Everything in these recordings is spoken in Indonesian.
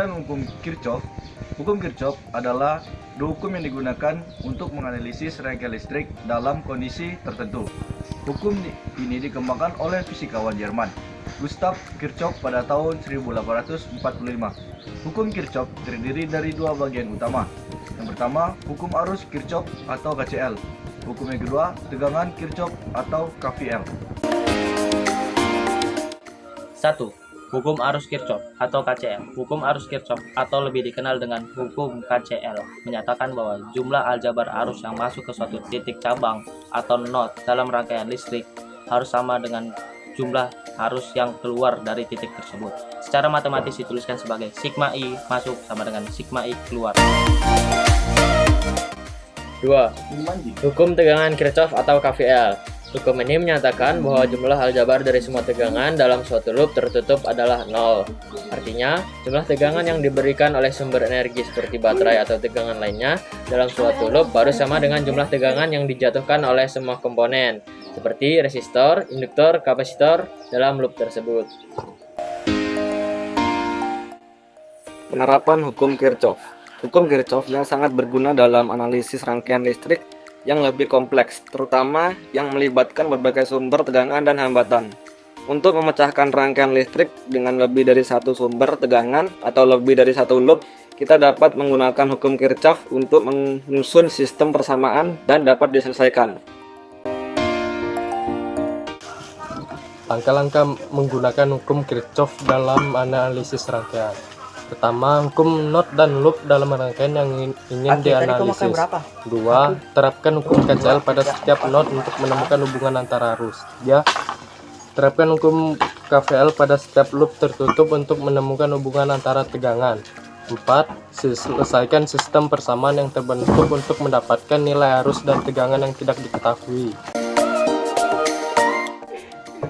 Pengertian hukum Kirchhoff adalah hukum yang digunakan untuk menganalisis rangkaian listrik dalam kondisi tertentu. Hukum ini dikembangkan oleh fisikawan Jerman, Gustav Kirchhoff pada tahun 1845. Hukum Kirchhoff terdiri dari dua bagian utama. Yang pertama, hukum arus Kirchhoff atau KCL. Hukum yang kedua, tegangan Kirchhoff atau KVL. 1. Hukum arus Kirchhoff atau KCL. Hukum arus Kirchhoff atau lebih dikenal dengan hukum KCL menyatakan bahwa jumlah aljabar arus yang masuk ke suatu titik cabang atau node dalam rangkaian listrik harus sama dengan jumlah arus yang keluar dari titik tersebut. Secara matematis dituliskan sebagai sigma I masuk sama dengan sigma I keluar. 2. Hukum tegangan Kirchhoff atau KVL. Hukum ini menyatakan bahwa jumlah aljabar dari semua tegangan dalam suatu loop tertutup adalah 0. Artinya, jumlah tegangan yang diberikan oleh sumber energi seperti baterai atau tegangan lainnya dalam suatu loop harus sama dengan jumlah tegangan yang dijatuhkan oleh semua komponen, seperti resistor, induktor, kapasitor dalam loop tersebut. Penerapan hukum Kirchhoff. Hukum Kirchhoff yang sangat berguna dalam analisis rangkaian listrik yang lebih kompleks, terutama yang melibatkan berbagai sumber tegangan dan hambatan. Untuk memecahkan rangkaian listrik dengan lebih dari satu sumber tegangan atau lebih dari satu loop, kita dapat menggunakan hukum Kirchhoff untuk menyusun sistem persamaan dan dapat diselesaikan. Langkah-langkah menggunakan hukum Kirchhoff dalam analisis rangkaian. Pertama, hukum node dan loop dalam rangkaian yang ingin dianalisis. 2. Terapkan hukum KCL pada setiap node untuk menemukan hubungan antara arus. 3. Terapkan hukum KVL pada setiap loop tertutup untuk menemukan hubungan antara tegangan. 4. Selesaikan sistem persamaan yang terbentuk untuk mendapatkan nilai arus dan tegangan yang tidak diketahui.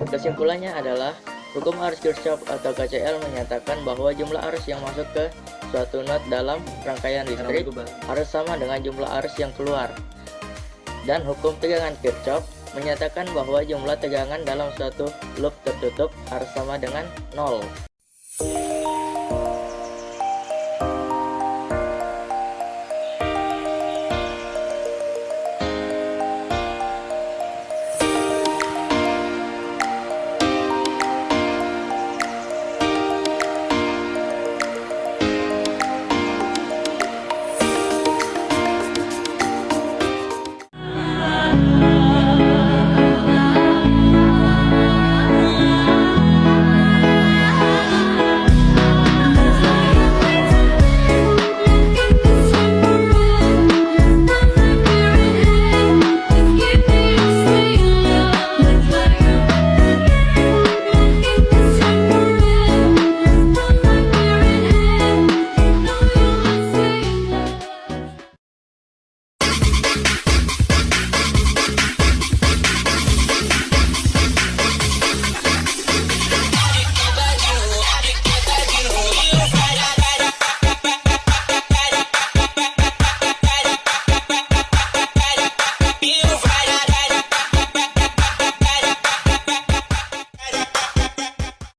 Kesimpulannya adalah hukum arus Kirchhoff atau KCL menyatakan bahwa jumlah arus yang masuk ke suatu node dalam rangkaian listrik harus sama dengan jumlah arus yang keluar. Dan hukum tegangan Kirchhoff menyatakan bahwa jumlah tegangan dalam suatu loop tertutup harus sama dengan 0.